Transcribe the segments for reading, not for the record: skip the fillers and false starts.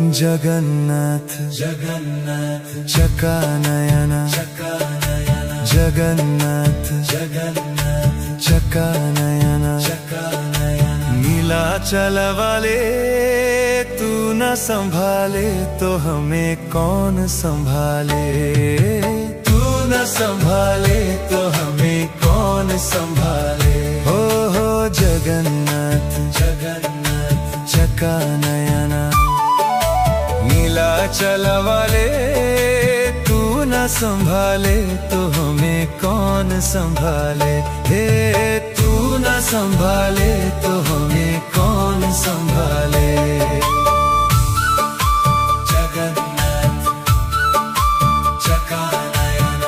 जगन्नाथ जगन्नाथ चकानयन चकानयन जगन्नाथ जगन्नाथ चकानयन चकानयन नीलाचल वाले तू न संभाले तो हमें कौन संभाले। तू न संभाले तो हमें कौन संभाले। हो जगन्नाथ जगन्नाथ चकानयन नीलाचल वाले तू न संभाले तो हमें कौन संभाले। हे तू न संभाले तो हमें कौन संभाले। जगन्नाथ चकानयन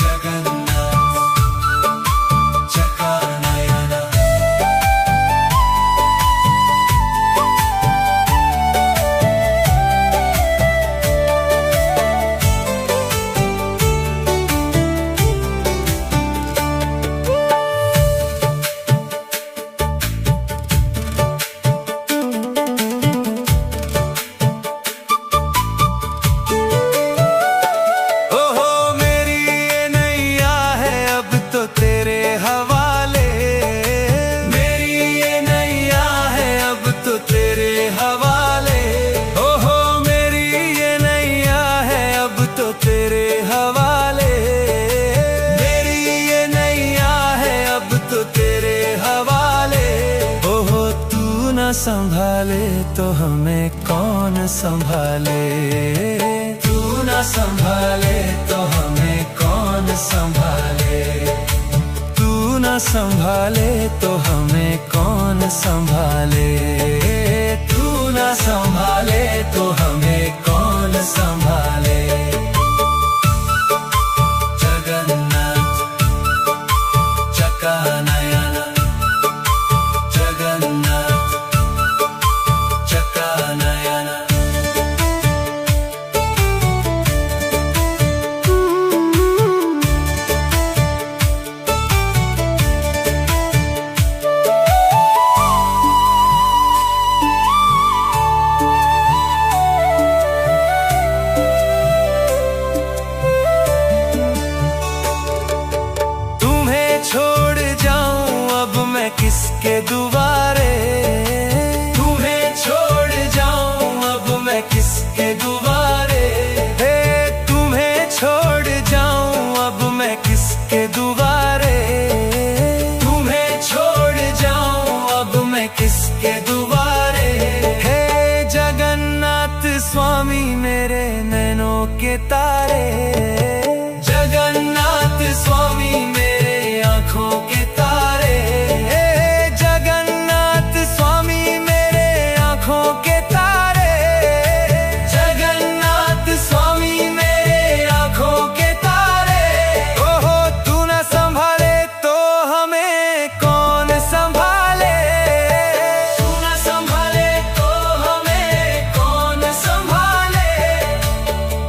जगन्नाथ चकानयन संभाले तो हमें कौन संभाले। तू न संभाले तो हमें कौन संभाले। तू न संभाले तो हमें कौन संभाले। तू न संभाले तो हमें कौन संभाले। जगन्नाथ चकानयन जगन्नाथ चकानयन तुम्हें छोड़ जाऊं अब मैं किसके दुआरे। तुम्हें छोड़ जाऊं अब मैं किसके दुआरे। हे तुम्हें छोड़ जाऊं अब मैं किसके दुआरे। तुम्हें छोड़ जाऊं अब मैं किसके दुआरे। हे जगन्नाथ स्वामी मेरे नैनों के तारे। जगन्नाथ स्वामी मेरे आँखों के तारे। जगन्नाथ स्वामी मेरे आँखों के तारे। जगन्नाथ स्वामी मेरे आँखों के तारे। ओहो तू न संभाले तो हमें कौन संभाले। तू न संभाले तो हमें कौन संभाले।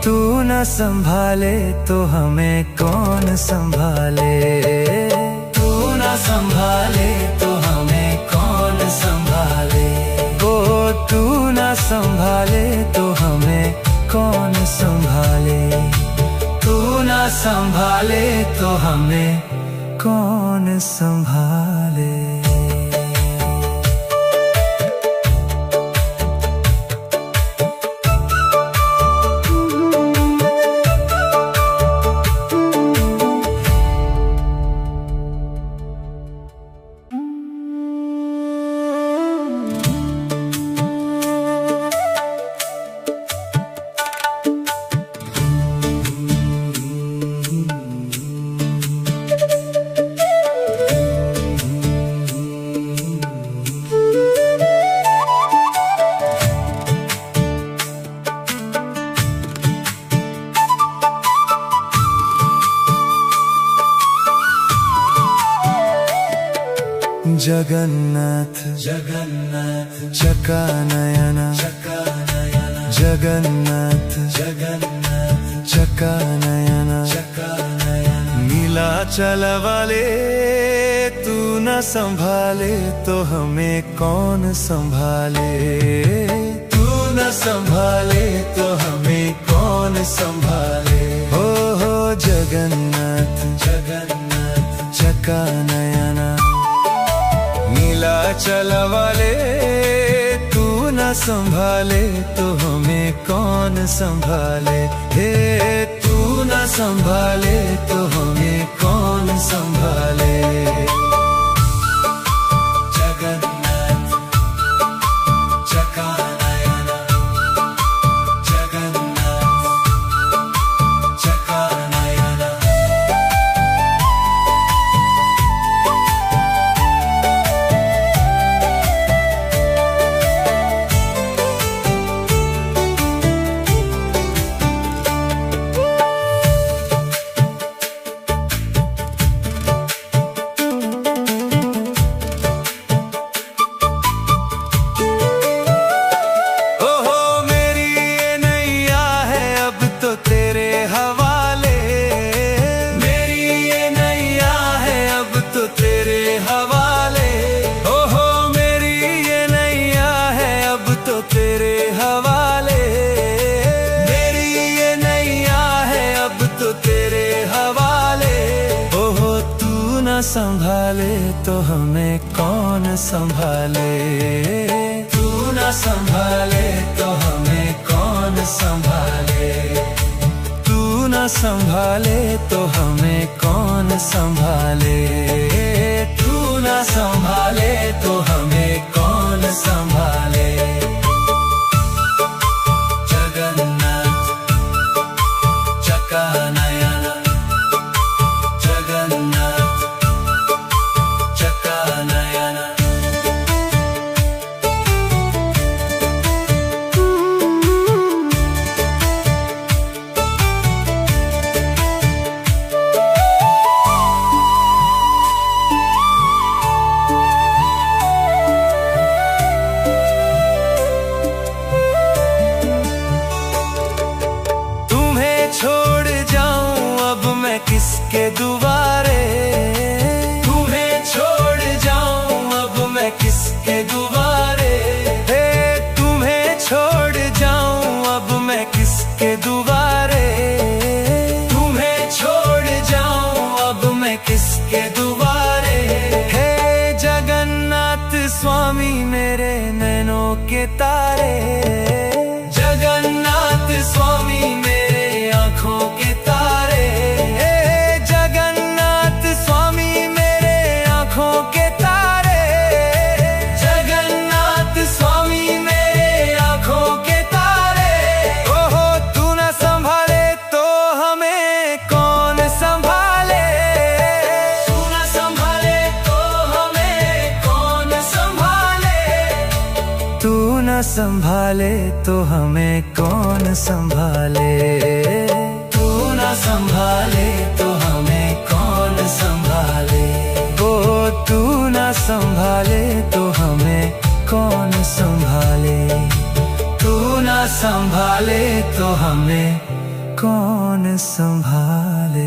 तू न संभाले तो हमें कौन संभाले। तू न संभाले तो हमें कौन संभाले। ओ तू न संभाले तो हमें कौन संभाले। तू न संभाले तो हमें कौन संभाले। जगन्नाथ जगन्नाथ चकानयन चकानयन जगन्नाथ जगन्नाथ चकानयन चकानयन नीलाचल वाले तू न संभाले तो हमें कौन संभाले। तू संभाले। हो जगन्नाथ जगन्नाथ चका नयना, नीलाचल वाले तू न संभाले तो हमें कौन संभाले। हे तू न संभाले तो हमें कौन संभाले। जगन्नाथ चका नयना, जगन्नाथ चका नयना। संभाले तो हमें कौन संभाले। तू न संभाले तो हमें कौन संभाले। तू न संभाले तो हमें कौन संभाले। तू न संभाले तो हमें कौन संभाले। जगन्नाथ चका नयना, जगन्नाथ चका नयना। तुम्हें छोड़ जाऊं अब मैं किसके दुआरे। किसके दुआरे। हे तुम्हें छोड़ जाऊं अब मैं किसके दुआरे। तुम्हें छोड़ जाऊं अब मैं किसके दुआरे। हे जगन्नाथ स्वामी मेरे नैनों के तारे। जगन्नाथ स्वामी मेरे आँखों के तारे। हे जगन्नाथ स्वामी मेरे आँखों के संभाले तो हमें कौन संभाले। तू न संभाले तो हमें कौन संभाले। ओ तू न संभाले तो हमें कौन संभाले। तू न संभाले तो हमें कौन संभाले।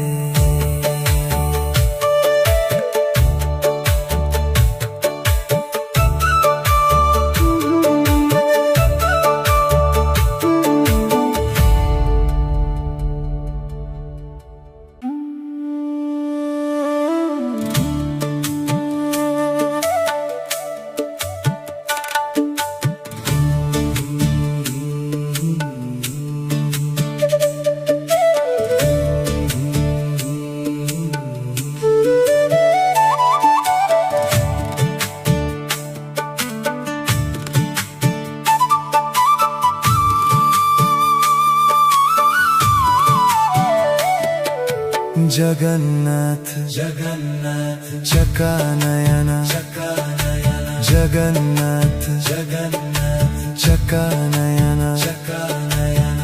जगन्नाथ जगन्नाथ चका नयना, जगन्नाथ जगन्नाथ चका नयना,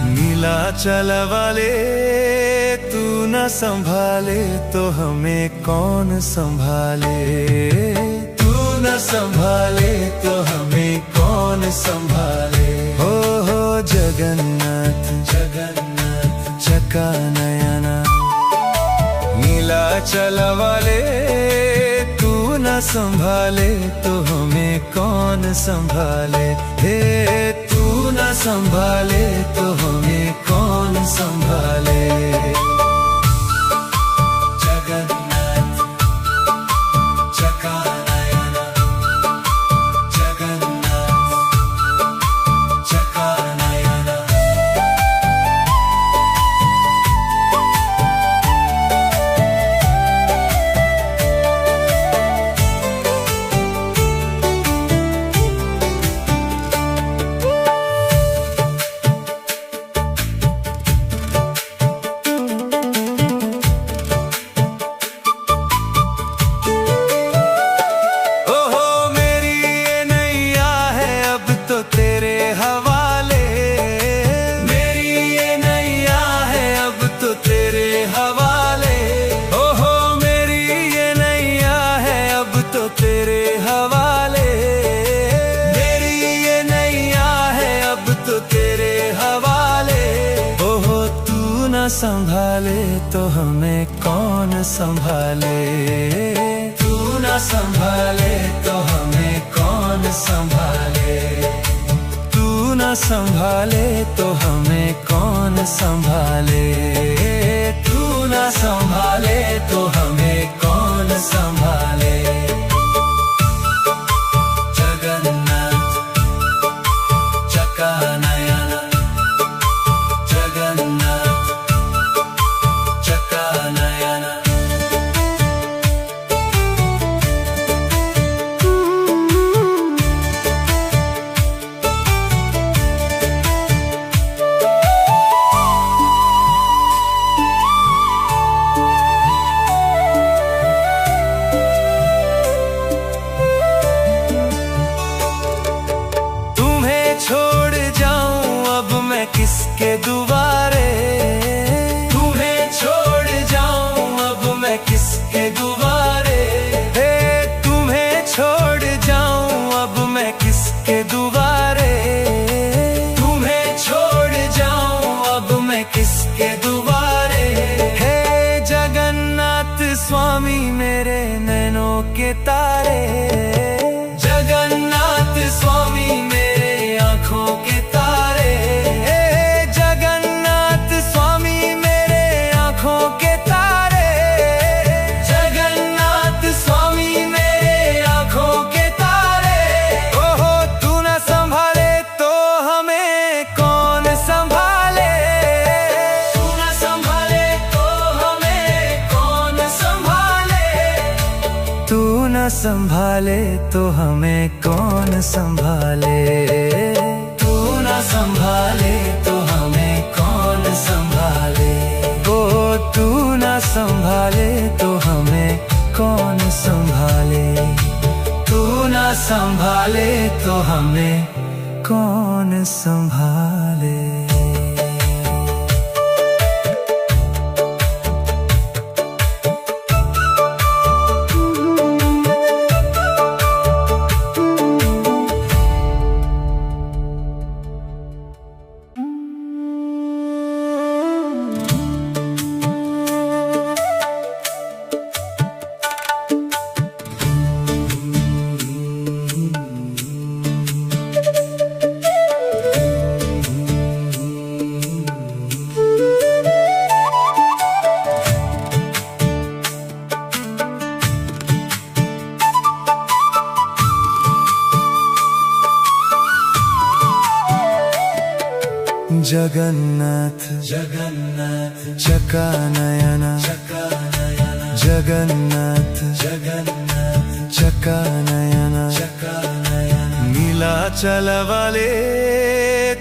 नीलाचल वाले तू न संभाले तो हमें कौन संभाले। तू न संभाले तो हमें कौन संभाले। हो जगन्नाथ जगन्नाथ चका नयना, नीलाचल वाले तू न संभाले तो हमें कौन संभाले। हे तू न संभाले तो हमें कौन संभाले। हवाले। मेरी ये नैया है अब तो तेरे हवाले। ओहो मेरी ये नैया है अब तो तेरे हवाले। मेरी ये नैया है अब तो तेरे हवाले। ओहो तू न संभाले तो हमें कौन संभाले। तू न संभाले तो हमें कौन संभाले। तू न संभाले तो हमें कौन संभाले। तू न संभाले तो हमें कौन संभाले। जगन्नाथ चकानयन। जगन्नाथ चकानयन। किसके दुआरे। तुम्हें छोड़ जाऊं अब मैं किसके दुआरे। हे तुम्हें छोड़ जाऊं अब मैं किसके दुआरे। तुम्हें छोड़ जाऊं अब मैं किसके दुआरे। हे जगन्नाथ स्वामी मेरे नैनों के तारे। जगन्नाथ स्वामी मेरे आँखों के तारे। संभाले तो हमें कौन संभाले। तू न संभाले तो हमें कौन संभाले। ओ तू न संभाले तो हमें कौन संभाले। तू न संभाले तो हमें कौन संभाले। जगन्नाथ जगन्नाथ चकानयन। जगन्नाथ जगन्नाथ चकानयन। नीलाचल वाले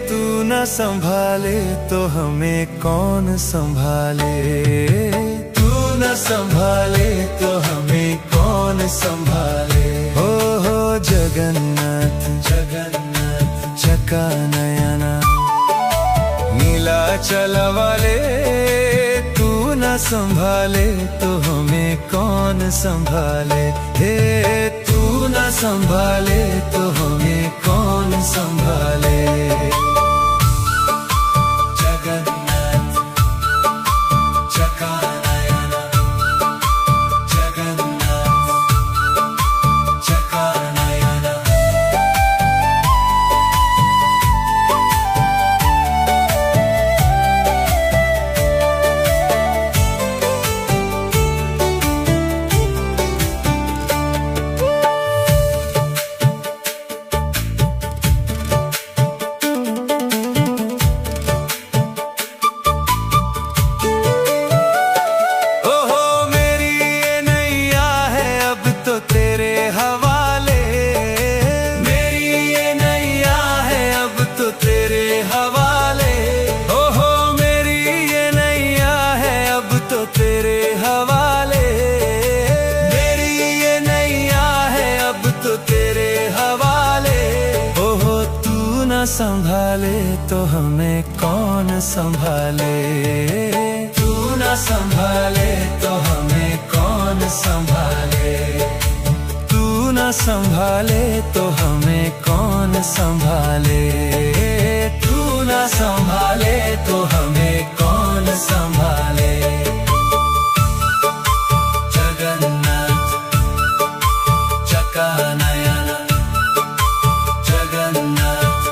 तू न संभाले तो हमें कौन संभाले। तू न संभाले तो हमें कौन संभाले। हो जगन्नाथ जगन्नाथ चकानयन। नीलाचल वाले तू न संभाले तो हमें कौन संभाले। हे तू न संभाले तो हमें कौन संभाले। जगन्नाथ चकानयन। जगन्नाथ चकानयन। संभाले तो हमें कौन संभाले, तू ना संभाले तो हमें कौन संभाले, तू ना संभाले तो हमें कौन संभाले, तू ना संभाले तो हमें कौन संभाले। जगन्नाथ चकानयन, जगन्नाथ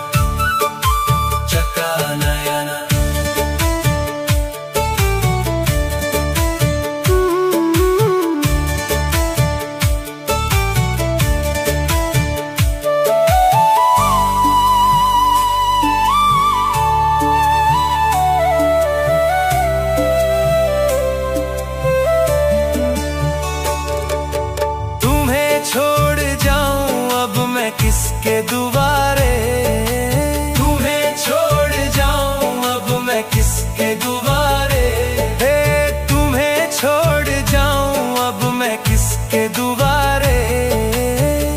चकानयन। छोड़ जाऊं अब मैं किसके दुआरे, तुम्हें छोड़ जाऊं अब मैं किसके दुआरे, हे तुम्हें छोड़ जाऊं अब मैं किसके दुआरे,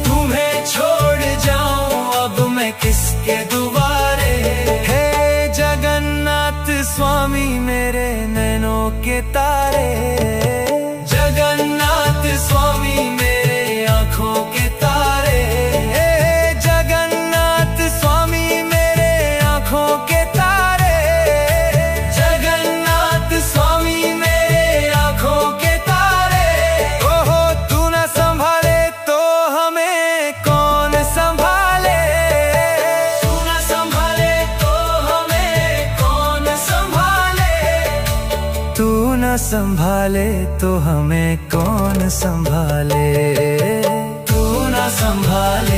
तुम्हें छोड़ जाऊं अब मैं किसके दुआरे। हे जगन्नाथ स्वामी मेरे नैनों के तारे, जगन्नाथ स्वामी मेरे आँखों के तारे, जगन्नाथ स्वामी मेरे आँखों के तारे, जगन्नाथ स्वामी मेरे आँखों के तारे। ओहो तू ना संभाले तो हमें कौन संभाले, तू ना संभाले तो हमें कौन संभाले, तू ना संभाले तो हमें कौन संभाले, तू ना संभाले